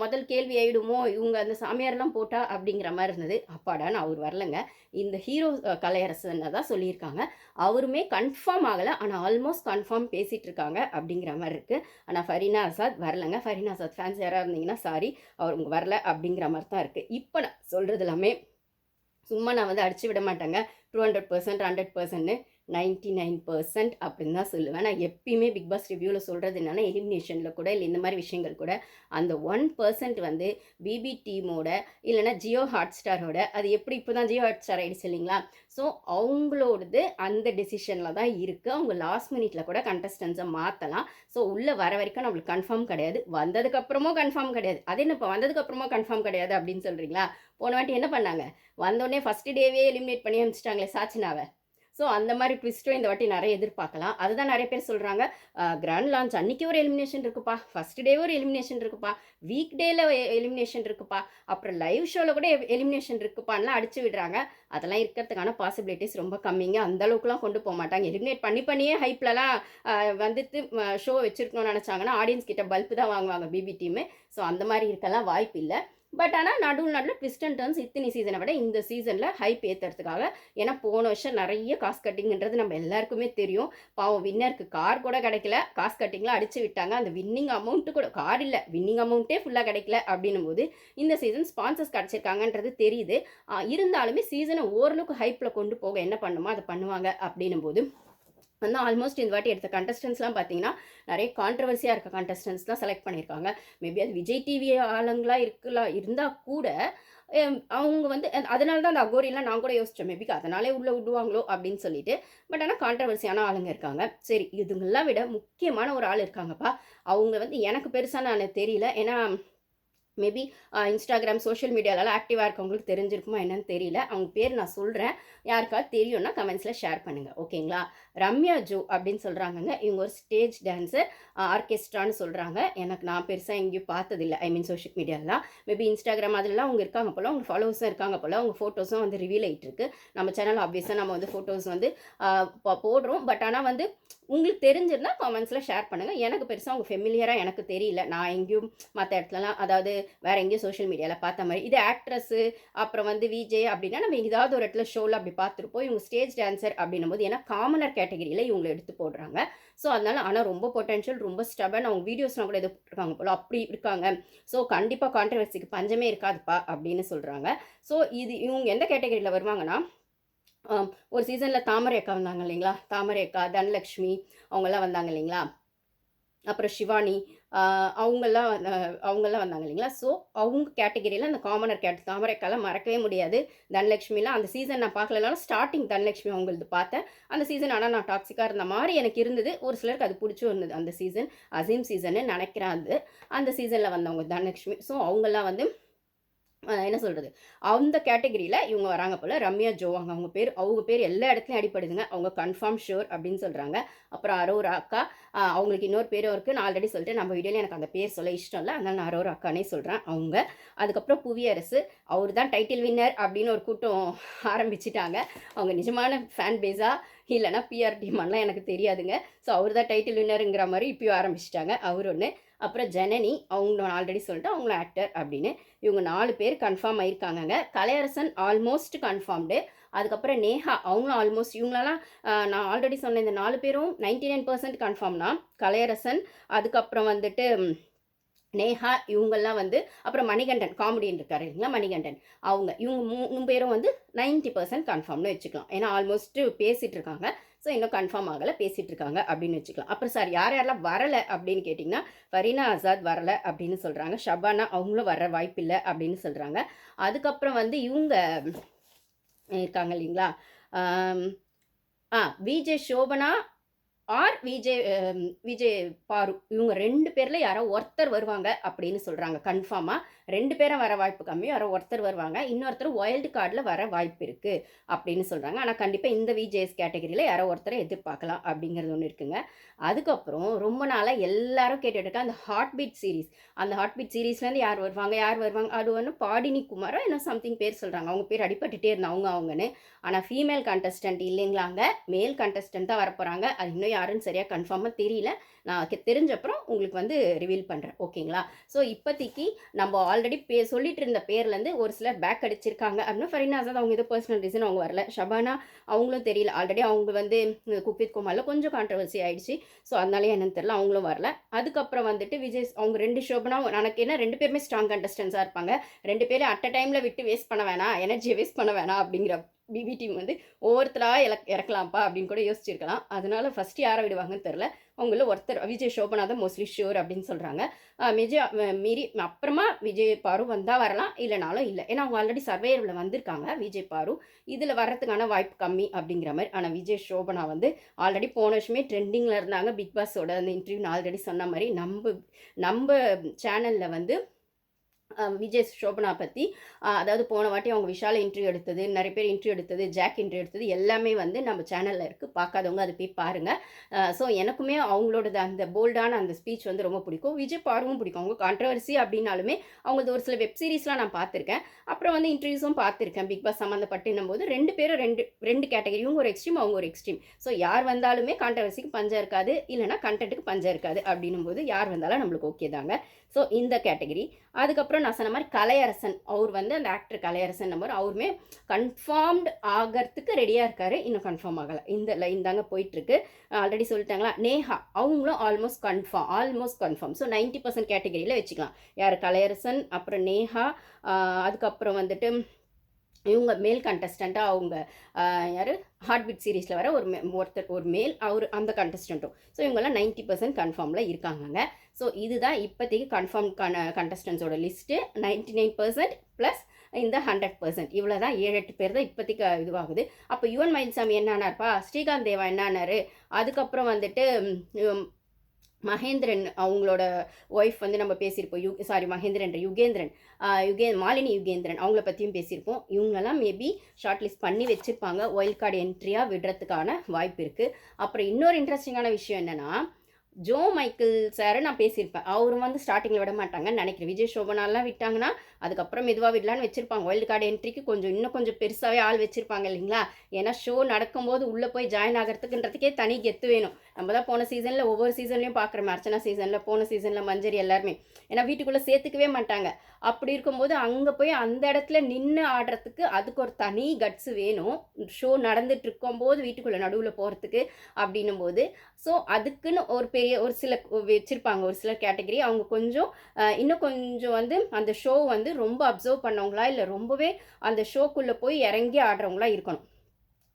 முதல் கேள்வி ஆயிடுமோ இவங்க அந்த சாமியார்லாம் போட்டா அப்படிங்கிற மாதிரி இருந்தது. அப்பாடான்னு அவர் வரலங்க. இந்த ஹீரோ கலையரசன் தான் சொல்லியிருக்காங்க. அவருமே கன்ஃபார்ம் ஆகலை. ஆனால் ஆல்மோஸ்ட் கன்ஃபார்ம் பேசிகிட்டு இருக்காங்க அப்படிங்கிற மாதிரி இருக்குது. ஆனால் ஃபரீனா ஆசாத் வரலைங்க. ஃபரீனா ஆசாத் ஃபேன்ஸ் யாராக இருந்தீங்கன்னா சாரி, அவங்க வரல அப்படிங்கிற மாதிரி தான் இருக்குது. இப்போ நான் சொல்கிறது எல்லாமே சும்மா நான் வந்து அடிச்சு விட மாட்டேங்க. 200% 100%ன்னு 99% அப்படின்னு தான் சொல்லுவேன். நான் எப்பயுமே பிக் பாஸ் ரிவ்யூவில் சொல்கிறது என்னென்னா, எலிமினேஷனில் கூட இல்லை இந்த மாதிரி விஷயங்கள் கூட அந்த 1% வந்து பிபி டீமோட இல்லைனா ஜியோ ஹாட்ஸ்டாரோட, அது எப்படி இப்போ தான் ஜியோ ஹாட்ஸ்டார் ஆகிடுச்சு இல்லைங்களா, ஸோ அவங்களோடது அந்த டெசிஷனில் தான் இருக்குது. அவங்க லாஸ்ட் மினிட்ல கூட கண்டஸ்டன்ஸை மாற்றலாம். ஸோ உள்ளே வர வரைக்கும் நம்மளுக்கு கன்ஃபார்ம் கிடையாது. வந்ததுக்கப்புறமும் கன்ஃபார்ம் கிடையாது. அது என்ன இப்போ வந்ததுக்கப்புறமா கன்ஃபார்ம் கிடையாது அப்படின்னு சொல்கிறீங்களா? போன வாட்டி என்ன பண்ணாங்க, வந்தோடனே ஃபஸ்ட்டு டேவே எலிமினேட் பண்ணி அனுப்பிச்சிட்டாங்களே சாச்சினாவை. ஸோ அந்த மாதிரி ட்விஸ்ட்டும் இந்த வாட்டி நிறைய எதிர்பார்க்கலாம். அதுதான் நிறைய பேர் சொல்கிறாங்க, கிராண்ட் லான்ச் அன்றைக்கி ஒரு எலிமினேஷன் இருக்குப்பா, ஃபஸ்ட் டே ஒரு எலிமினேஷன் இருக்குப்பா, வீக் டேயில் எலிமினேஷன் இருக்குப்பா, அப்புறம் லைவ் ஷோவில் கூட எலிமினேஷன் இருக்குப்பான்லாம் அடிச்சு விடுறாங்க. அதெல்லாம் இருக்கிறதுக்கான பாசிபிலிட்டிஸ் ரொம்ப கம்மிங்க. அந்தளவுக்குலாம் கொண்டு போக மாட்டாங்க. எலிமினேட் பண்ணியே ஹைப்லலாம் வந்துட்டு ஷோ வச்சுருக்கணும்னு நினச்சாங்கன்னா ஆடியன்ஸ் கிட்ட பல்ப் தான் வாங்குவாங்க பிபி டீமு. ஸோ அந்த மாதிரி இருக்கலாம் வாய்ப்பு இல்லை. பட் ஆனால் நடுவில் ட்விஸ்ட் அண்ட் டர்ன்ஸ் இத்தனை சீசனை விட இந்த சீசனில் ஹைப் ஏற்றுறதுக்காக. ஏன்னா போன வருஷம் நிறைய காசு கட்டிங்கிறது நம்ம எல்லாருக்குமே தெரியும். பாவம் வின்னருக்கு கார் கூட கிடைக்கல, காசு கட்டிங்லாம் அடித்து விட்டாங்க. அந்த வின்னிங் அமௌண்ட்டு கூட கார் இல்லை, வின்னிங் அமௌண்ட்டே ஃபுல்லாக கிடைக்கல. அப்படின்னும் போது இந்த சீசன் ஸ்பான்சர்ஸ் கிடச்சிருக்காங்கன்றது தெரியுது. இருந்தாலுமே சீசனை ஓரளவுக்கு ஹைப்பில் கொண்டு போக என்ன பண்ணுமோ அதை பண்ணுவாங்க. அப்படின்னும் போது வந்து ஆல்மோஸ்ட் இந்த வாட்டி எடுத்த கண்டஸ்டன்ஸ்லாம் பார்த்தீங்கன்னா நிறைய கான்ட்ரவர்சியாக இருக்க கண்டஸ்டன்ஸ் தான் செலக்ட் பண்ணியிருக்காங்க. மேபி அது விஜய் டிவி ஆளுங்களா இருந்தால் கூட அவங்க வந்து அதனால தான் அந்த அகோரியெல்லாம் நான் கூட யோசித்தேன், மேபி அதனாலே உள்ளே விடுவாங்களோ அப்படின்னு சொல்லிட்டு. பட் ஆனால் கான்ட்ரவர்சியான ஆளுங்க இருக்காங்க. சரி, இதுங்கெல்லாம் விட முக்கியமான ஒரு ஆள் இருக்காங்கப்பா. அவங்க வந்து எனக்கு பெருசாக நான் தெரியல. ஏன்னா மேபி இன்ஸ்டாகிராம் சோஷியல் மீடியாலலாம் ஆக்டிவாக இருக்கவங்களுக்கு தெரிஞ்சிருக்குமா என்னன்னு தெரியல. அவங்க பேர் நான் சொல்கிறேன். யாருக்காவது தெரியும்னா கமெண்ட்ஸில் ஷேர் பண்ணுங்கள், ஓகேங்களா? ரம்யா ஜோ அப்படின்னு சொல்கிறாங்கங்க. இவங்க ஒரு ஸ்டேஜ் டான்ஸர், ஆர்கெஸ்ட்ரான்னு சொல்கிறாங்க. நான் பெருசாக எங்கேயும் பார்த்ததில்லை. ஐ மீன் சோஷியல் மீடியாலாம். மேபி இன்ஸ்டாகிராம் அதிலலாம் அவங்க இருக்காங்க போல், அவங்க ஃபாலோவர்ஸும் இருக்காங்க போல். அவங்க ஃபோட்டோஸும் வந்து ரிவீல் ஆகிட்டு இருக்கு. நம்ம சேனல் ஆப்வியஸாக நம்ம வந்து ஃபோட்டோஸ் வந்து போடுறோம். பட் ஆனால் வந்து உங்களுக்கு தெரிஞ்சிருந்தா கமெண்ட்ஸில் ஷேர் பண்ணுங்கள். எனக்கு பெருசாக அவங்க ஃபெமிலியராக எனக்கு தெரியல. நான் எங்கேயும் மற்ற இடத்துலலாம், அதாவது வேறு எங்கேயும் சோஷியல் மீடியாவில் பார்த்த மாதிரி. இது ஆக்ட்ரஸ்ஸு, அப்புறம் வந்து விஜே அப்படின்னா நம்ம ஏதாவது ஒரு இடத்துல ஷோவில் அப்படி பார்த்துருப்போம். இவங்க ஸ்டேஜ் டான்ஸர் அப்படின்னும் போது ஏன்னா காமனர் கேட்டகரியில் இவங்களை எடுத்து போடுறாங்க. ஸோ அதனால ஆனால் ரொம்ப பொட்டென்ஷியல், ரொம்ப ஸ்டபன். அவங்க வீடியோஸ்லாம் கூட எது போட்டிருக்காங்க போல், அப்படி இருக்காங்க. ஸோ கண்டிப்பாக கான்ட்ரவர்சிக்கு பஞ்சமே இருக்காதுப்பா அப்படின்னு சொல்கிறாங்க. ஸோ இவங்க எந்த கேட்டகரியில் வருவாங்கன்னா, ஒரு சீசனில் தாமரை அக்கா வந்தாங்க இல்லைங்களா? தாமரை அக்கா, தனலக்ஷ்மி அவங்கெல்லாம் வந்தாங்க இல்லைங்களா? அப்புறம் ஷிவானி அவங்கெல்லாம் வந்தாங்க இல்லைங்களா? ஸோ அவங்க கேட்டகரியில் அந்த காமனர் தாமரை அக்காலாம் மறக்கவே முடியாது. தனலக்ஷ்மிலாம் அந்த சீசன் நான் பார்க்கலனாலும் ஸ்டார்டிங் தனலக்ஷ்மி அவங்களது பார்த்தேன். அந்த சீசன் ஆனால் நான் டாக்ஸிக்காக இருந்த மாதிரி எனக்கு இருந்தது. ஒரு சிலருக்கு அது பிடிச்சும் இருந்தது. அந்த சீசன் அசீம் சீசன்னு நினைக்கிறேன். அந்த சீசனில் வந்தவங்க தனலக்ஷ்மி. ஸோ அவங்கெல்லாம் வந்து என்ன சொல்கிறது, அந்த கேட்டகரியில் இவங்க வராங்க போல். ரம்யா ஜோ அவங்க பேர் எல்லா இடத்துலையும் அடிப்படுதுங்க. அவங்க கன்ஃபார்ம் ஷூர் அப்படின்னு சொல்கிறாங்க. அப்புறம் அரோரா அக்கா, அவங்களுக்கு இன்னொரு பேரும் இருக்குது. நான் ஆல்ரெடி சொல்லிட்டு நம்ம வீடியோவில் எனக்கு அந்த பேர் சொல்ல இஷ்டம் இல்லை, அதனால் நான் அரோரா அக்கானே சொல்கிறேன். அவங்க அதுக்கப்புறம் புவியரசு, அவர் தான் டைட்டில் வின்னர் அப்படின்னு ஒரு கூட்டம் ஆரம்பிச்சிட்டாங்க. அவங்க நிஜமான ஃபேன் பேஸாக இல்லைனா பிஆர் டீமான்லாம் எனக்கு தெரியாதுங்க. ஸோ அவர் தான் டைட்டில் வின்னருங்கிற மாதிரி இப்போயும் ஆரம்பிச்சிட்டாங்க. அவர் ஒன்று. அப்புறம் ஜனனி, அவங்க நான் ஆல்ரெடி சொல்லிட்டு அவங்களும் ஆக்டர் அப்படின்னு. இவங்க 4 பேர் கன்ஃபார்ம் ஆயிருக்காங்கங்க. Kalaiyarasan almost confirmed. அதுக்கப்புறம் நேஹா அவங்களும் ஆல்மோஸ்ட். இவங்களெல்லாம் நான் ஆல்ரெடி சொன்ன இந்த 4 பேரும் 99% கன்ஃபார்ம்னா. கலையரசன், அதுக்கப்புறம் வந்துட்டு நேஹா, இவங்கெல்லாம் வந்து, அப்புறம் மணிகண்டன் காமெடியன் இருக்காரு இல்லைங்களா, மணிகண்டன், இவங்க 3 பேரும் வந்து 90% கன்ஃபார்ம்னு வச்சுக்கலாம். ஏன்னா ஆல்மோஸ்ட் பேசிகிட்டு இருக்காங்க. ஸோ இன்னும் கன்ஃபார்ம் ஆகலை, பேசிகிட்டு இருக்காங்க அப்படின்னு வச்சுக்கலாம். அப்புறம் சார் யாரெல்லாம் வரலை அப்படின்னு கேட்டிங்கன்னா, ஃபரீனா ஆசாத் வரலை அப்படின்னு சொல்கிறாங்க. ஷபானா அவங்களும் வர வாய்ப்பில்லை அப்படின்னு சொல்கிறாங்க. அதுக்கப்புறம் வந்து இவங்க இருக்காங்க இல்லைங்களா, விஜே சோபனா ஆர் விஜய் பாரு, இவங்க 2 பேரில் யாரோ ஒருத்தர் வருவாங்க அப்படின்னு சொல்கிறாங்க. கன்ஃபார்மாக 2 பேரும் வர வாய்ப்பு கம்மி, யாரோ ஒருத்தர் வருவாங்க. இன்னொருத்தர் வைல்டு கார்டில் வர வாய்ப்பு இருக்குது அப்படின்னு சொல்கிறாங்க. ஆனால் கண்டிப்பாக இந்த விஜேஎஸ் கேட்டகரியில் யாரோ ஒருத்தரை எதிர்பார்க்கலாம் அப்படிங்கிறது ஒன்று இருக்குங்க. அதுக்கப்புறம் ரொம்ப நாளாக எல்லாரும் கேட்டுட்ருக்காங்க அந்த ஹார்ட் பீட் சீரீஸ். அந்த ஹார்ட் பீட் சீரீஸ்லேருந்து யார் வருவாங்க அது ஒன்று பாடினி குமாரா இன்னும் சம்திங் பேர் சொல்கிறாங்க. அவங்க பேர் அடிப்பட்டுட்டே இருந்தாங்க அவங்கன்னு. ஆனால் ஃபீமேல் கண்டஸ்டன்ட் இல்லைங்களாங்க, மேல் கண்டஸ்டன்ட் தான் வரப்போகிறாங்க. அது இன்னும் யாருன்னு சரியாக கன்ஃபார்மாக தெரியல. நான் தெரிஞ்சப்புறம் உங்களுக்கு வந்து ரிவீல் பண்ணுறேன், ஓகேங்களா? ஸோ இப்போதைக்கு நம்ம ஆல்ரெடி சொல்லிட்டு இருந்த பேர்லேருந்து ஒரு சிலர் பேக் அடிச்சிருக்காங்க அப்படின்னா. ஃபரீனா ஆசாத் அவங்க ஏதோ பர்சனல் ரீசன் அவங்க வரல. ஷபானா அவங்களும் தெரியல. ஆல்ரெடி அவங்க வந்து குக்வித் கோமாலில் கொஞ்சம் கான்ட்ரவர்சி ஆயிடுச்சு. ஸோ அதனாலே என்னன்னு தெரியல, அவங்களும் வரல. அதுக்கப்புறம் வந்துட்டு விஜய் அவங்க 2 ஷோபனா எனக்கு என்ன 2 பேருமே ஸ்ட்ராங் கண்டஸ்டன்ஸாக இருப்பாங்க. 2 பேரும் அட் அ டைமில் விட்டு வேஸ்ட் பண்ண வேணாம், எனர்ஜியை வேஸ்ட் பண்ண வேணாம் அப்படிங்கிற பிபி டீம் வந்து ஒவ்வொருத்தராக இறக்கலாம்ப்பா அப்படின்னு கூட யோசிச்சிருக்கலாம். அதனால ஃபஸ்ட்டு யாரை விடுவாங்கன்னு தெரில. அவங்கள ஒருத்தர் விஜய் சோபனா தான் மோஸ்ட்லி ஷூர் அப்படின்னு சொல்கிறாங்க. மீறி அப்புறமா விஜய் பாரு வந்தால் வரலாம், இல்லைனாலும் இல்லை. ஏன்னா அவங்க ஆல்ரெடி சர்வேயரில் வந்திருக்காங்க விஜய் பாரு. இதில் வர்றதுக்கான வாய்ப்பு கம்மி அப்படிங்கிற மாதிரி. ஆனால் விஜய் சோபனா வந்து ஆல்ரெடி போன வருஷமே ட்ரெண்டிங்கில் இருந்தாங்க. பிக் பாஸோட அந்த இன்டர்வியூ நான் ஆல்ரெடி சொன்ன மாதிரி நம்ம சேனலில் வந்து விஜய் சோபனா பற்றி, அதாவது போன வாட்டி அவங்க விஷால இன்டர்வியூ எடுத்தது, நிறைய பேர் இன்டர்வியூ எடுத்தது, ஜாக் இன்டர்வியூ எடுத்தது எல்லாமே வந்து நம்ம சேனலில் இருக்குது. பார்க்காதவங்க அதை போய் பாருங்கள். ஸோ எனக்குமே அவங்களோட அந்த போல்டான அந்த ஸ்பீச் வந்து ரொம்ப பிடிக்கும். விஜய் பாருவும் பிடிக்கும். அவங்க கான்ட்ரவர்சி அப்படின்னாலுமே அவங்களது ஒரு சில வெப் சீரிஸ்லாம் நான் பார்த்துருக்கேன். அப்புறம் வந்து இன்டர்வியூஸும் பார்த்துருக்கேன் பிக் பாஸ் சம்மந்தப்பட்டுன்னும் போது. 2 பேரும் ரெண்டு கேட்டகரி. இவங்க ஒரு எக்ஸ்ட்ரீம், அவங்க ஒரு எக்ஸ்ட்ரீம். ஸோ யார் வந்தாலுமே கான்ட்ரவர்சிக்கு பஞ்சம் இருக்காது, இல்லைனா கண்டென்ட்டுக்கு பஞ்சம் இருக்காது அப்படின்னும் போது யார் வந்தாலும் நம்மளுக்கு ஓகே தாங்க. ஸோ இந்த கேட்டகரி. அதுக்கப்புறம் நான் சொன்ன மாதிரி கலையரசன், அவர் வந்து அந்த ஆக்டர் கலையரசன் நம்பர், அவருமே கன்ஃபார்ம்டு ஆகிறதுக்கு ரெடியாக இருக்கார். இன்னும் கன்ஃபார்ம் ஆகலை. இந்த லைன் தாங்க போயிட்டுருக்கு. ஆல்ரெடி சொல்லிட்டாங்களா. நேஹா அவங்களும் ஆல்மோஸ்ட் கன்ஃபார்ம். ஸோ 90% கேட்டகரியில் வச்சுக்கலாம். யார் கலையரசன், அப்புறம் நேஹா, அதுக்கப்புறம் வந்துட்டு இவங்க மேல் கண்டஸ்டண்ட்டாக அவங்க யார் ஹார்ட் பீட் சீரீஸில் வர ஒரு மேல் அவர் அந்த கண்டஸ்டண்ட்டும். ஸோ இவங்கெல்லாம் 90% கன்ஃபார்மில் இருக்காங்கங்க. ஸோ இதுதான் இப்போதைக்கு கன்ஃபார்ம் கண்டஸ்டன்ஸோட லிஸ்ட்டு. 99% ப்ளஸ் இந்த 100%. இவ்வளோ தான் 7-8 பேர் தான் இப்போதைக்கு இதுவாகுது. அப்போ யுவன் மயில்சாமி என்ன ஆனார்ப்பா, ஸ்ரீகாந்த் தேவா என்ன ஆனார், அதுக்கப்புறம் வந்துட்டு மகேந்திரன் அவங்களோட ஒய்ஃப் வந்து நம்ம பேசியிருப்போம். யுகேந்திரன் மாலினி யுகேந்திரன் அவங்கள பற்றியும் பேசியிருப்போம். இவங்களெல்லாம் மேபி ஷார்ட் லிஸ்ட் பண்ணி வச்சுருப்பாங்க, ஒயில்ட் கார்டு என்ட்ரியாக விடுறதுக்கான வாய்ப்பு இருக்குது. அப்புறம் இன்னொரு இன்ட்ரெஸ்டிங்கான விஷயம் என்னென்னா, ஜோ மைக்கேல் சாரை நான் பேசியிருப்பேன். அவர் வந்து ஸ்டார்டிங்கில் விட மாட்டாங்கன்னு நினைக்கிறேன். விஜய் சோபனாலாம் விட்டாங்கன்னா அதுக்கப்புறம் மெதுவாக விடலான்னு வச்சுருப்பாங்க. வைல்டு கார்டு என்ட்ரிக்கு இன்னும் கொஞ்சம் பெருசாகவே ஆள் வச்சுருப்பாங்க இல்லைங்களா. ஏன்னா ஷோ நடக்கும்போது உள்ளே போய் ஜாயின் ஆகிறதுக்குன்றதுக்கே தனி கெத்து வேணும். நம்ம தான் போன சீசனில் ஒவ்வொரு சீசன்லையும் பார்க்குறோம். அர்ச்சனா சீசனில், போன சீசனில் மஞ்சரி எல்லாருமே. ஏன்னா வீட்டுக்குள்ளே சேர்த்துக்கவே மாட்டாங்க. அப்படி இருக்கும்போது அங்கே போய் அந்த இடத்துல நின்று ஆடுறதுக்கு அதுக்கு ஒரு தனி கட்ஸு வேணும். ஷோ நடந்துட்டு இருக்கும்போது வீட்டுக்குள்ளே நடுவில் போகிறதுக்கு அப்படின்னும் போது. ஸோ அதுக்குன்னு ஒரு சில வச்சுருப்பாங்க, ஒரு சில கேட்டகரி. அவங்க கொஞ்சம் இன்னும் கொஞ்சம் வந்து அந்த ஷோ வந்து ரொம்ப அப்சர்வ் பண்ணவங்களா, இல்லை ரொம்பவே அந்த ஷோக்குள்ளே போய் இறங்கி ஆடுறவங்களா இருக்கணும்.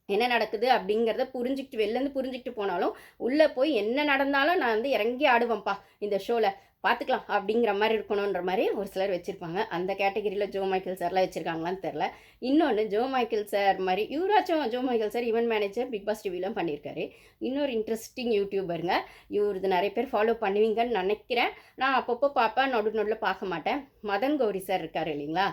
என்ன நடக்குது அப்படிங்கிறத புரிஞ்சுக்கிட்டு வெளிலேருந்து புரிஞ்சுக்கிட்டு போனாலும் உள்ளே போய் என்ன நடந்தாலும் நான் வந்து இறங்கி ஆடுவேன்ப்பா இந்த ஷோவில், பார்த்துக்கலாம் அப்படிங்கிற மாதிரி இருக்கணுன்ற மாதிரி ஒரு சிலர் வச்சுருப்பாங்க. அந்த கேட்டகரியில் ஜோ மைக்கேல் சார்லாம் வச்சுருக்காங்களான்னு தெரில. இன்னொன்று, ஜோ மைக்கேல் சார் மாதிரி இவராச்சும் Joe Michael sir event manager Bigg Boss டிவிலாம் பண்ணியிருக்காரு. இன்னொரு இன்ட்ரெஸ்டிங் யூடியூபருங்க. இவரது நிறைய பேர் ஃபாலோ பண்ணுவீங்கன்னு நினைக்கிறேன். நான் அப்பப்போ பார்ப்பேன், நடுநடுவில் பார்க்க மாட்டேன். மதன் கௌரி சார் இருக்கார் இல்லைங்களா,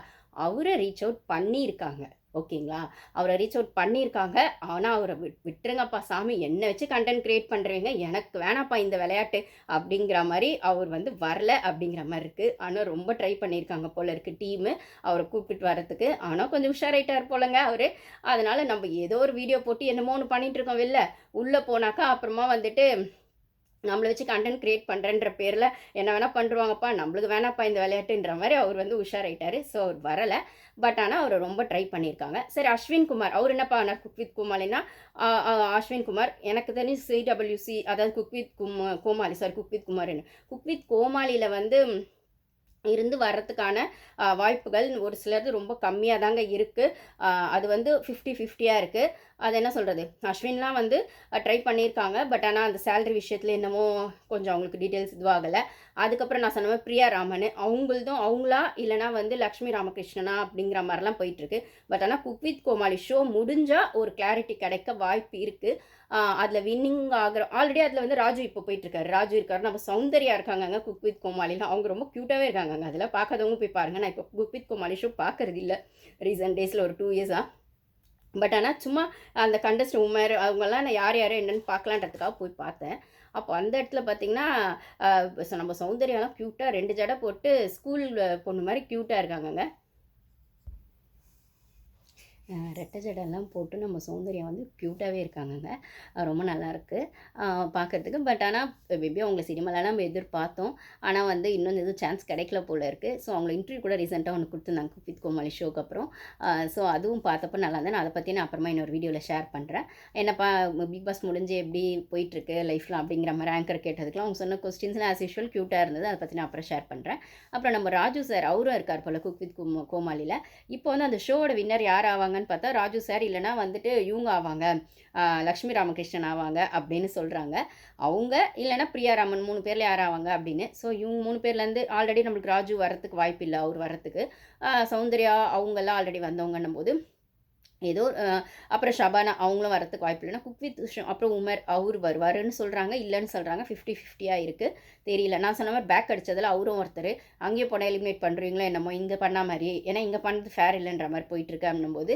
அவரை ரீச் அவுட் பண்ணியிருக்காங்க. ஓகேங்களா, அவரை ரீச் அவுட் பண்ணியிருக்காங்க. ஆனால் அவரை விட்டுருங்கப்பா சாமி, என்னை வச்சு கண்டென்ட் க்ரியேட் பண்ணுறீங்க, எனக்கு வேணாப்பா இந்த விளையாட்டு அப்படிங்கிற மாதிரி அவர் வந்து வரல அப்படிங்கிற மாதிரி இருக்குது. ஆனால் ரொம்ப ட்ரை பண்ணியிருக்காங்க போல இருக்குது டீமு அவரை கூப்பிட்டு வரத்துக்கு. ஆனால் கொஞ்சம் உஷாராயிட்டார் போலங்க அவர். அதனால் நம்ம ஏதோ ஒரு வீடியோ போட்டு என்னமோ ஒன்று பண்ணிகிட்டு இருக்கோம் வெளில, உள்ளே போனாக்கா அப்புறமா வந்துட்டு நம்மளை வச்சு கண்டென்ட் க்ரியேட் பண்ணுறன்ற பேரில் என்ன வேணால் பண்ணுவாங்கப்பா, நம்மளுக்கு வேணாப்பா இந்த விளையாட்டுன்ற மாதிரி அவர் வந்து உஷாராயிட்டார். ஸோ அவர் வரலை. பட் ஆனால் அவர் ரொம்ப ட்ரை பண்ணியிருக்காங்க. சரி, அஸ்வின் குமார் அவர் என்னப்பா நான் குக் வித் கோமாளினா, அஸ்வின் குமார் எனக்கு தெரிஞ்சு CWC, அதாவது குக் வித் கோமாளின்னு குக் வித் கோமாளியில் வந்து இருந்து வர்றதுக்கான வாய்ப்புகள் ஒரு சிலது ரொம்ப கம்மியாக தாங்க இருக்குது. அது வந்து 50-50 இருக்குது. அது என்ன சொல்கிறது, அஸ்வின்லாம் வந்து ட்ரை பண்ணியிருக்காங்க. பட் ஆனால் அந்த சேலரி விஷயத்தில் என்னமோ கொஞ்சம் அவங்களுக்கு டீட்டெயில்ஸ் இதுவாகலை. அதுக்கப்புறம் நான் சொன்ன மாதிரி பிரியா ராமன் அவங்களா இல்லைனா வந்து லக்ஷ்மி ராமகிருஷ்ணனா அப்படிங்கிற மாதிரிலாம் போயிட்டுருக்கு. பட் ஆனால் குக் வித் கோமாளி ஷோ முடிஞ்சால் ஒரு கிளாரிட்டி கிடைக்க வாய்ப்பு இருக்குது. அதில் வின்னிங் ஆகிற ஆல்ரெடி அதில் வந்து ராஜு இப்போ போயிட்டுருக்காரு. ராஜு இருக்காரு, நம்ம சௌந்தர்யா இருக்காங்க குக் வித் கோமாளிலாம். அவங்க ரொம்ப க்யூட்டாகவே இருக்காங்க. அதில் பார்க்காதவங்க போய் பாருங்கள். நான் இப்போ குக் வித் கோமாளி ஷோ பார்க்குறது இல்லை ரீசன்ட் டேஸில், ஒரு 2 இயர்ஸாக. பட் ஆனால் சும்மா அந்த கண்டஸ்ட் உமர் அவங்கெல்லாம் நான் யார் என்னென்னு பார்க்கலான்றதுக்காக போய் பார்த்தேன். அப்போ அந்த இடத்துல பார்த்திங்கன்னா நம்ம சௌந்தர்யாலாம் க்யூட்டாக 2 ஜடை போட்டு ஸ்கூல் பொண்ணு மாதிரி க்யூட்டாக இருக்காங்கங்க. ரெட்டை ஜடைலாம் போட்டு நம்ம சௌந்தர்யம் வந்து க்யூட்டாகவே இருக்காங்கங்க. ரொம்ப நல்லாயிருக்கு பார்க்குறதுக்கு. பட் ஆனால் மேபி அவங்கள சினிமாலலாம் நம்ம எதிர்பார்த்தோம். ஆனால் வந்து இன்னும் எதுவும் சான்ஸ் கிடைக்கல போல் இருக்குது. ஸோ அவங்கள இன்டர்வியூ கூட ரீசெண்டாக ஒன்று கொடுத்துருந்தாங்க குக் வித் கோமாளி ஷோக்கு அப்புறம். ஸோ அதுவும் பார்த்தப்போ நல்லா இருந்தேன். நான் அதை பற்றி நான் அப்புறமா இன்னொரு வீடியோவில் ஷேர் பண்ணுறேன். என்னப்பா பிக் பாஸ் முடிஞ்சு எப்படி போயிட்டுருக்கு லைஃப்லாம் அப்படிங்கிற மாதிரி ஆங்கர் கேட்டதுக்குலாம் அவங்க சொன்ன கொஸ்டின்ஸ்லாம் ஆஸ் யூஷுவல் க்யூட்டாக இருந்தது. அதை பற்றி நான் அப்புறம் ஷேர் பண்ணுறேன். அப்புறம் நம்ம ராஜு சார் அவரும் இருக்கார் போல் குக் வித் கோமாளியில். இப்போ வந்து அந்த ஷோவோட வின்னர் யார் ஆவாங்க பார்த்தா ராஜு சார், இல்லைனா வந்துட்டு இவங்க ஆவாங்க, லக்ஷ்மி ராமகிருஷ்ணன் ஆவாங்க அப்படின்னு சொல்கிறாங்க. அவங்க இல்லைனா பிரியா ராமன் 3 பேரில் யார் ஆவாங்க அப்படின்னு. ஸோ இவங்க 3 பேர்லேருந்து ஆல்ரெடி நம்மளுக்கு ராஜு வரத்துக்கு வாய்ப்பு இல்லை. அவர் வரத்துக்கு சௌந்தர்யா அவங்கெல்லாம் ஆல்ரெடி வந்தவங்கன்னும் போது ஏதோ அப்புறம் ஷபானா அவங்களும் வரத்துக்கு வாய்ப்பு இல்லைன்னா குக் வித் அப்புறம் உமர் அவர் வருவாருன்னு சொல்கிறாங்க, இல்லைன்னு சொல்கிறாங்க. 50-50 இருக்குது, தெரியல. நான் சொன்ன மாதிரி பேக் அடித்ததில் அவரும் ஒருத்தர். அங்கேயே போனால் எலிமினேட் பண்ணுறீங்களோ என்னமோ இங்கே பண்ண மாதிரி, ஏன்னா இங்கே பண்ணது ஃபேர் இல்லைன்ற மாதிரி போயிட்டுருக்கு அப்படின்னும்போது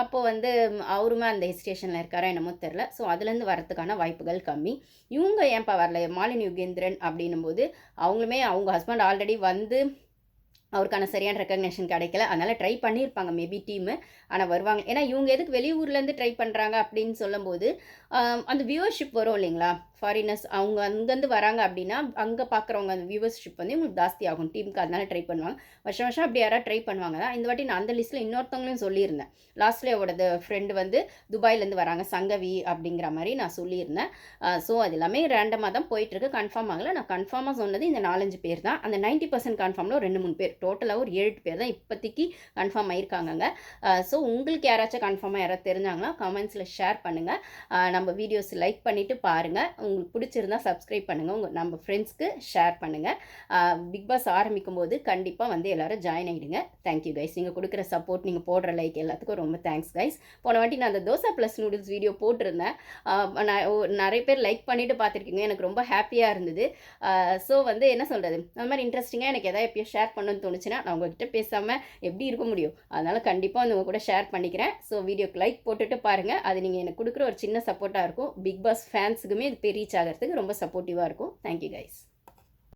அப்போது வந்து அவருமே அந்த ஹெசிடேஷனில் இருக்காரா என்னமோ தெரில. ஸோ அதுலேருந்து வரத்துக்கான வாய்ப்புகள் கம்மி. இவங்க ஏன்ப்பா வரல, மாலினி யுகேந்திரன் அப்படின்னும் போது அவங்களுமே அவங்க ஹஸ்பண்ட் ஆல்ரெடி வந்து அவருக்கான சரியான ரெக்கக்னேஷன் கிடைக்கல. அதனால் ட்ரை பண்ணியிருப்பாங்க மேபி டீமு, ஆனால் வருவாங்க. ஏன்னா இவங்க எதுக்கு வெளியூர்லேருந்து ட்ரை பண்ணுறாங்க அப்படின்னு சொல்லும்போது அந்த வியூவர்ஷிப் வரும் இல்லைங்களா. ஃபாரினர்ஸ் அவங்க அங்கேருந்து வராங்க அப்படின்னா அங்கே பார்க்குறவங்க அந்த வியூவர்ஷிப் வந்து உங்களுக்கு ஜாஸ்தி ஆகும் டீமுக்கு, அதனால ட்ரை பண்ணுவாங்க. வருஷம் வருஷம் அப்படி யாராவது ட்ரை பண்ணுவாங்க தான். இந்த வாட்டி நான் அந்த லிஸ்ட்டில் இன்னொருத்தவங்களையும் சொல்லியிருந்தேன். லாஸ்ட்ல அவரோட ஃப்ரெண்டு வந்து துபாயிலேருந்து வராங்க, சங்கவி அப்படிங்கிற மாதிரி நான் சொல்லியிருந்தேன். ஸோ அது எல்லாமே ரேண்டமாக தான் போயிட்டுருக்கு, கன்ஃபார்ம் ஆகலை. நான் கன்ஃபார்மாக சொன்னது இந்த 4-5 பேர் தான். அந்த 90% கன்ஃபார்மில் ஒரு 2-3 பேர், டோட்டலாக ஒரு 7 பேர் தான் இப்போதைக்கு கன்ஃபார்ம் ஆயிருக்காங்க. ஸோ உங்களுக்கு யாராச்சும் கன்ஃபார்மாக யாராவது தெரிஞ்சாங்கன்னா கமெண்ட்ஸில் ஷேர் பண்ணுங்கள். நம்ம வீடியோஸ் லைக் பண்ணிவிட்டு பாருங்கள். உங்களுக்கு பிடிச்சிருந்தா சப்ஸ்கிரைப் பண்ணுங்கள், நம்ம ஃப்ரெண்ட்ஸ்க்கு ஷேர் பண்ணுங்கள். பிக் பாஸ் ஆரம்பிக்கும் போது கண்டிப்பாக வந்து எல்லோரும் ஜாயின் ஆகிடுங்க. தேங்க்யூ கைஸ், நீங்கள் கொடுக்குற சப்போர்ட், நீங்கள் போடுற லைக் எல்லாத்துக்கும் ரொம்ப தேங்க்ஸ் கைஸ். போன வாட்டி நான் அந்த தோசை ப்ளஸ் நூடுல்ஸ் வீடியோ போட்டிருந்தேன். நிறைய பேர் லைக் பண்ணிவிட்டு பார்த்துருக்கீங்க, எனக்கு ரொம்ப ஹாப்பியாக இருந்தது. ஸோ வந்து என்ன சொல்கிறது, அந்த மாதிரி இன்ட்ரெஸ்டிங்காக எனக்கு எதாவது எப்பயும் ஷேர் பண்ணணும்னு தோணுச்சுன்னா நான் உங்கள்கிட்ட பேசாமல் எப்படி இருக்க முடியும்? அதனால் கண்டிப்பாக வந்து உங்கள் கூட ஷேர் பண்ணிக்கிறேன். ஸோ வீடியோக்கு லைக் போட்டுட்டு பாருங்கள். அது நீங்கள் எனக்கு கொடுக்குற ஒரு சின்ன சப்போர்ட்டாக இருக்கும். பிக் பாஸ் ஃபேன்ஸுக்குமே இது ரீச் ஆகிறதுக்கு ரொம்ப சப்போர்ட்டிவாக இருக்கும். Thank you guys.